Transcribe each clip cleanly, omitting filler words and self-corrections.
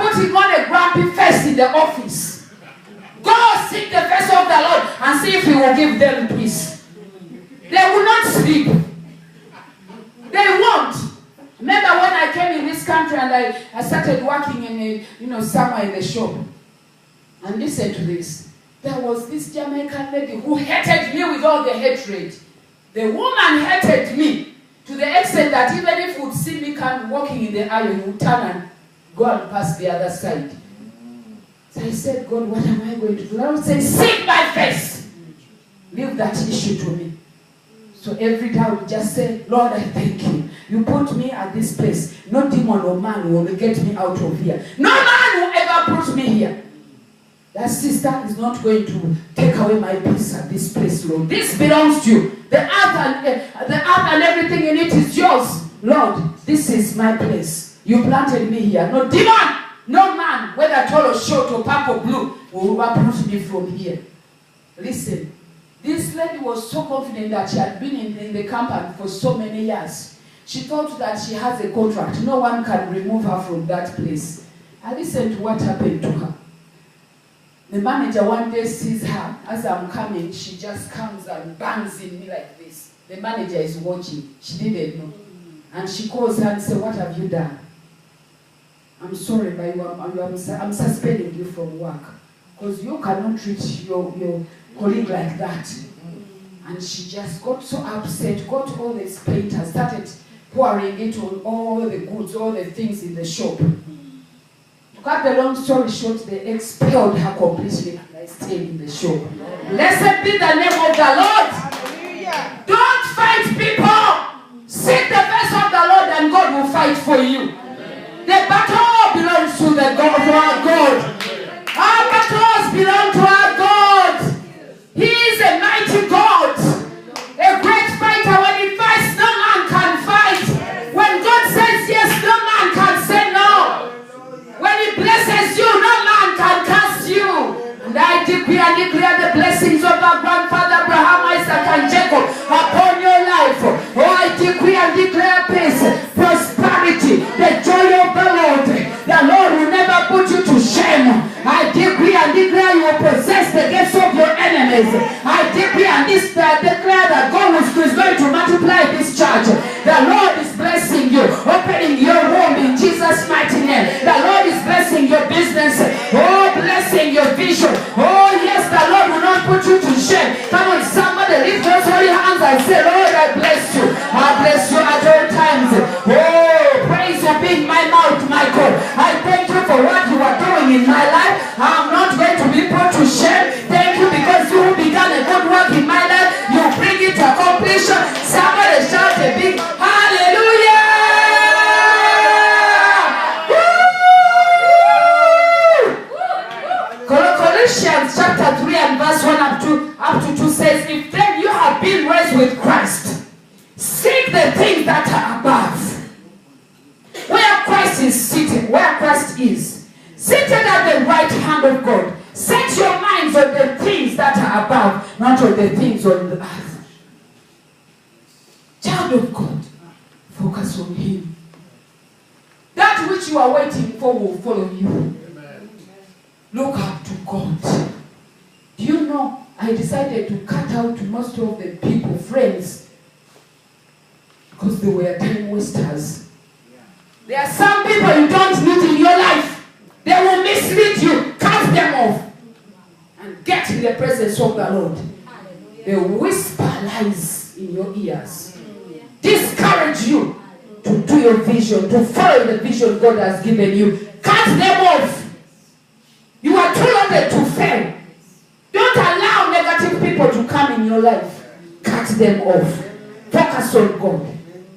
put him on a grumpy face in the office. Go seek the face of the Lord and see if he will give them peace. They will not sleep. They won't. Remember when I came in this country and I started working in somewhere in the shop. And listen to this. There was this Jamaican lady who hated me with all the hatred. The woman hated me to the extent that even if he would see me walking in the aisle, he would turn and go and pass the other side. So I said, God, what am I going to do? I would say, seek my face. Leave that issue to me. So every day I would just say, Lord, I thank you. You put me at this place. No demon or man will get me out of here. No man will ever put me here. That sister is not going to take away my peace at this place, Lord. This belongs to you. The earth and everything in it is yours. Lord, this is my place. You planted me here. No demon, no man, whether tall or short or purple or blue, will uproot me from here. Listen, this lady was so confident that she had been in the company for so many years. She thought that she has a contract. No one can remove her from that place. I listened to what happened to her. The manager one day sees her. As I'm coming, she just comes and bangs in me like this. The manager is watching. She didn't know. And she calls her and says, what have you done? I'm sorry, but I'm suspending you from work. Because you cannot treat your colleague like that. And she just got so upset, got all this paint and started pouring it on all the goods, all the things in the shop. To cut the long story short, they expelled her completely and I stayed in the shop. Blessed be the name of the Lord. Hallelujah. Don't fight people. Seek the face of the Lord and God will fight for you. Amen. The battle belongs to the God, to our God. Our battles belong to our God. He is a mighty God. A great fighter. When he fights, no man can fight. When God says yes, no man can say no. When he blesses you, no man can curse you. And I decree and declare the blessings of our grandfather Abraham, Isaac, and Jacob upon your life. Oh, I decree and declare peace, prosperity, the joy of the Lord. The Lord will never put you to shame. I decree and declare you will possess the gifts of your enemies. I decree and declare that God is going to multiply this church. The Lord is blessing you, opening your womb in Jesus' mighty name. The Lord is blessing your business. Oh, blessing your vision. Oh, yes, the Lord will not put you to shame. Come on, somebody lift those holy hands and say, Lord, I bless you. I bless you at all times. Oh, praise you being my mouth, my God. I thank you for what you are doing in my life. I'm not going to be put to shame. Thank you because you began a good work in my life. You bring it to completion. Somebody shout a big hallelujah. Colossians chapter 3 and verse 1 up to 2 says, if then you have been raised with Christ, seek the things that are above, where Christ is seated, where Christ is seated at the right hand of God. Set your minds on the things that are above, not on the things on the earth. Child of God, focus on him. That which you are waiting for will follow you. Amen. Look up to God. Do you know, I decided to cut out most of the people, friends, because they were time wasters. There are some people you don't need in your life. They will mislead you. Cut them off. And get in the presence of the Lord. They whisper lies in your ears. Discourage you to do your vision, to follow the vision God has given you. Cut them off. You are too loaded to fail. Don't allow negative people to come in your life. Cut them off. Focus on God.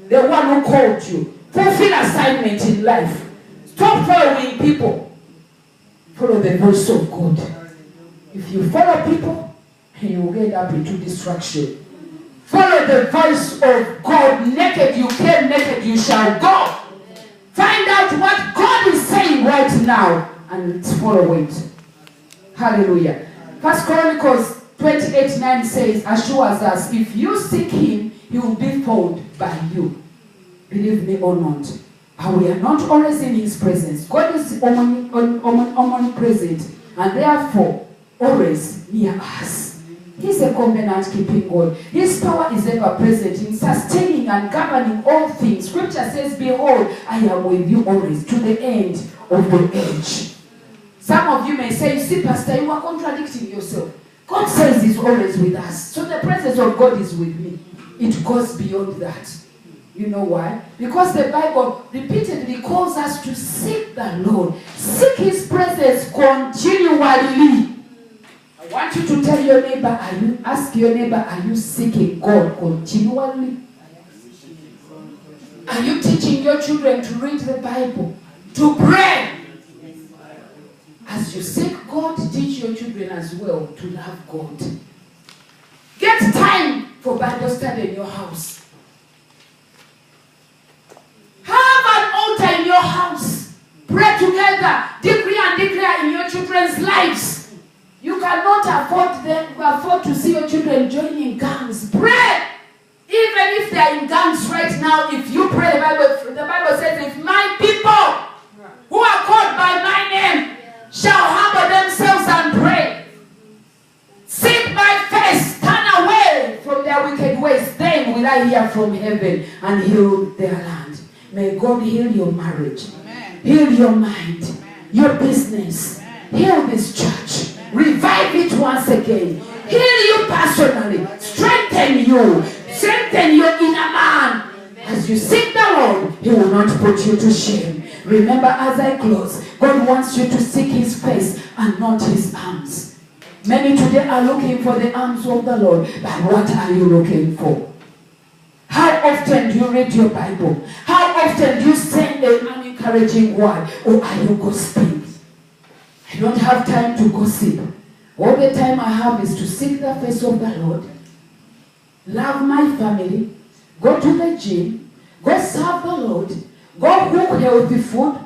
The one who called you. Fulfill assignment in life. Stop following people. Follow the voice of God. If you follow people, you will get up into distraction. Follow the voice of God. Naked you came, naked you shall go. Find out what God is saying right now and follow it. Hallelujah. 1 Chronicles 28:9 says, assures us, if you seek him, he will be found by you. Believe me or not. And we are not always in his presence. God is omnipresent and therefore always near us. He's a covenant-keeping God. His power is ever present in sustaining and governing all things. Scripture says, behold, I am with you always to the end of the age. Some of you may say, see, Pastor, you are contradicting yourself. God says he's always with us. So the presence of God is with me. It goes beyond that. You know why? Because the Bible repeatedly calls us to seek the Lord. Seek his presence continually. I want you to tell your neighbor, ask your neighbor, are you seeking God continually? Are you teaching your children to read the Bible? To pray? As you seek God, teach your children as well to love God. Get time for Bible study in your house. Have an altar in your house. Pray together. Decree and declare in your children's lives. You cannot afford to see your children joining gangs. Pray. Even if they are in gangs right now, if you pray, the Bible says, if my people who are called by my name shall humble themselves and pray, seek my face, turn away from their wicked ways, then will I hear from heaven and heal their land. May God heal your marriage. Amen. Heal your mind. Amen. Your business. Amen. Heal this church. Amen. Revive it once again. Amen. Heal you personally. Strengthen you. Strengthen your inner man. As you seek the Lord, he will not put you to shame. Remember, as I close, God wants you to seek his face and not his arms. Many today are looking for the arms of the Lord, but what are you looking for? How often do you read your Bible? How often do you send an encouraging word? Or are you gossiping? I don't have time to gossip. All the time I have is to seek the face of the Lord, love my family, go to the gym, go serve the Lord, go cook healthy food,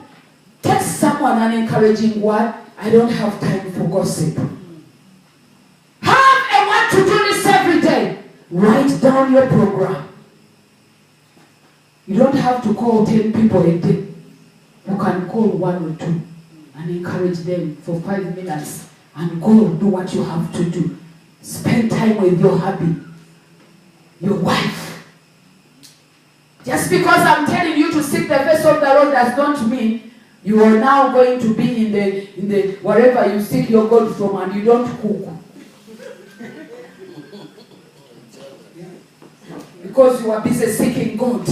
text someone an encouraging word. I don't have time for gossip. Have a what to do list every day. Write down your program. You don't have to call 10 people a day. You can call 1 or 2 and encourage them for 5 minutes and go do what you have to do. Spend time with your hubby, your wife. Just because I'm telling you to seek the face of the Lord does not mean you are now going to be in the wherever you seek your God from and you don't cook. Because you are busy seeking God.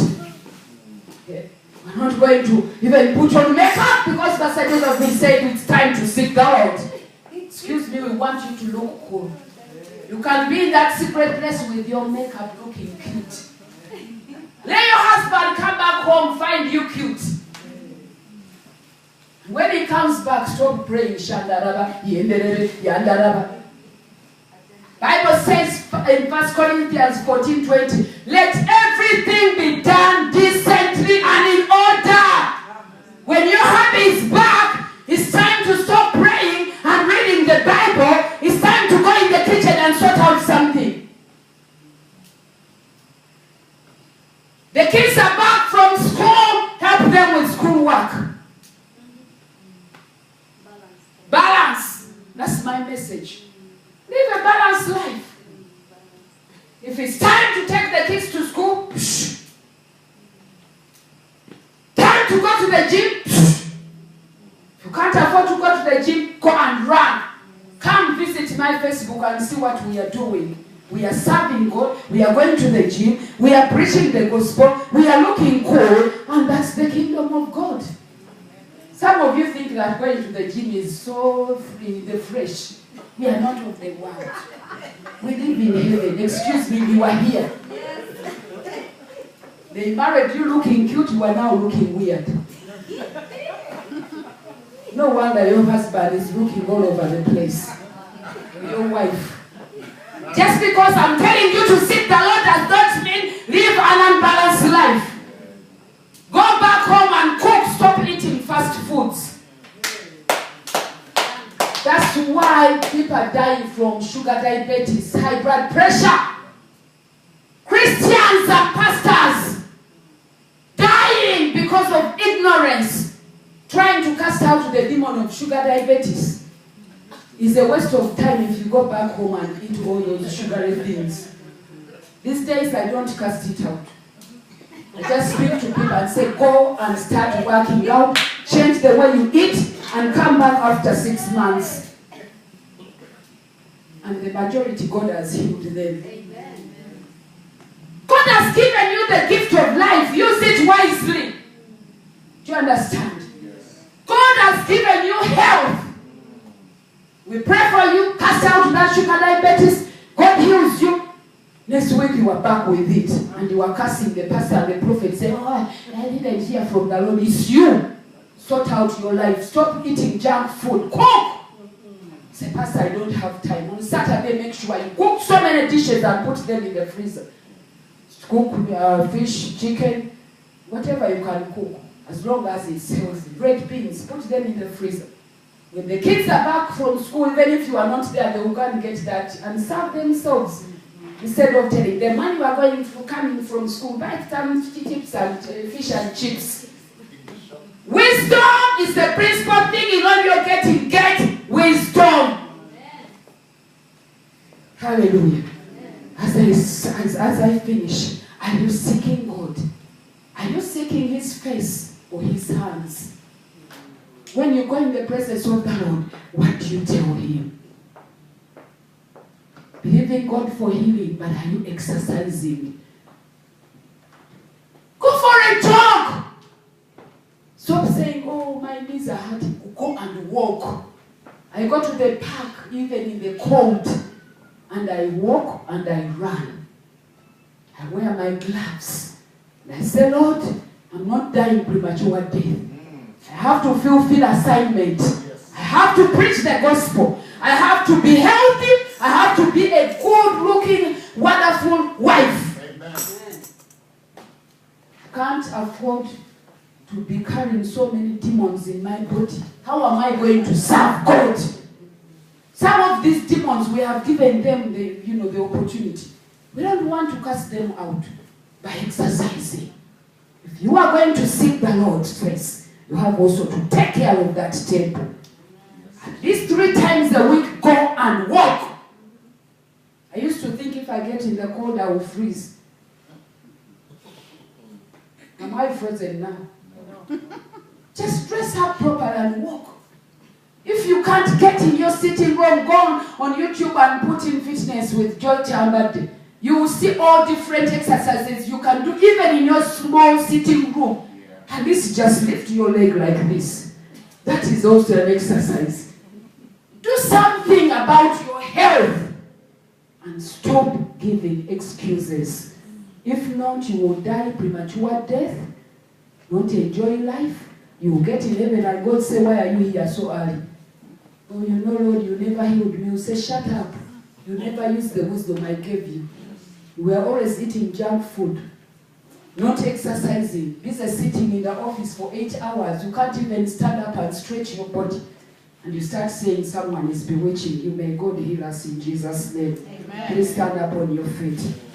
We're not going to even put on makeup because Pastor Joseph said it's time to seek the Lord. Excuse me, we want you to look cool. You can be in that secret place with your makeup looking cute. Let your husband come back home, find you cute. When he comes back, stop praying. Shandaraba, yenderebe, yandaraba. Bible says in 1 Corinthians 14:20, let everything be done decently and in order. When your hubby is back, it's time to stop praying and reading the Bible. It's time to go in the kitchen and sort out something. The kids are back from school, help them with schoolwork. Balance. That's my message. Live a balanced life. If it's time to take the kids to school, time to go to the gym, if you can't afford to go to the gym, go and run. Come visit my Facebook and see what we are doing. We are serving God, we are going to the gym, we are preaching the gospel, we are looking cool, and that's the kingdom of God. Some of you think that going to the gym is so free, the fresh. We are not of the world. We live in heaven. Excuse me, you are here. They married you looking cute, you are now looking weird. No wonder your husband is looking all over the place. Your wife. Just because I'm telling you to seek the Lord does not mean live an unbalanced life. Go back home and cook. Stop eating fast foods. That's why people are dying from sugar diabetes, high blood pressure. Christians and pastors dying because of ignorance, trying to cast out the demon of sugar diabetes. It's a waste of time if you go back home and eat all those sugary things. These days I don't cast it out. I just speak to people and say, go and start working out, change the way you eat, and come back after 6 months. And the majority, God has healed them. God has given you the gift of life. Use it wisely. Do you understand? God has given you health. We pray for you, cast out that sugar diabetes. God heals you. Next week you are back with it. And you are cursing the pastor and the prophet, saying, oh, I didn't hear from the Lord. It's you. Sort out your life. Stop eating junk food. Cook. Say, Pastor, I don't have time. On Saturday, make sure you cook so many dishes and put them in the freezer. Cook fish, chicken, whatever you can cook. As long as it's healthy. Red beans, put them in the freezer. When the kids are back from school, even if you are not there, they will go and get that and serve themselves. Instead of telling them, when you are coming from school, buy some chips and fish and chips. Wisdom is the principal thing in all you're getting. Get wisdom. Hallelujah. As I finish, are you seeking God? Are you seeking His face or His hands? When you go in the presence of the Lord, what do you tell Him? Believing God for healing, but are you exercising? Go for a jog. Stop saying, oh, my knees are hurting. Go and walk. I go to the park, even in the cold, and I walk and I run. I wear my gloves. And I say, Lord, I'm not dying premature death. I have to fulfill assignment. I have to preach the gospel. I have to be healthy. I have to be a good-looking, wonderful wife. Amen. I can't afford to be carrying so many demons in my body. How am I going to serve God? Some of these demons, we have given them the opportunity. We don't want to cast them out by exercising. If you are going to seek the Lord's face, you have also to take care of that temple. At least 3 times a week, go and walk. I used to think if I get in the cold, I will freeze. Am I frozen now? Just dress up properly and walk. If you can't get in your sitting room, go on YouTube and put in fitness with Joy Chambade. You will see all different exercises you can do, even in your small sitting room. At least just lift your leg like this. That is also an exercise. Do something about your health and stop giving excuses. If not, you will die premature death. You won't enjoy life. You will get in heaven and God say, why are you here so early? Oh, you know, Lord, you never healed me. You say, shut up. You never used the wisdom I gave you. You were always eating junk food. Not exercising. Busy sitting in the office for 8 hours. You can't even stand up and stretch your body. And you start saying someone is bewitching you. May God heal us in Jesus' name. Amen. Please stand up on your feet.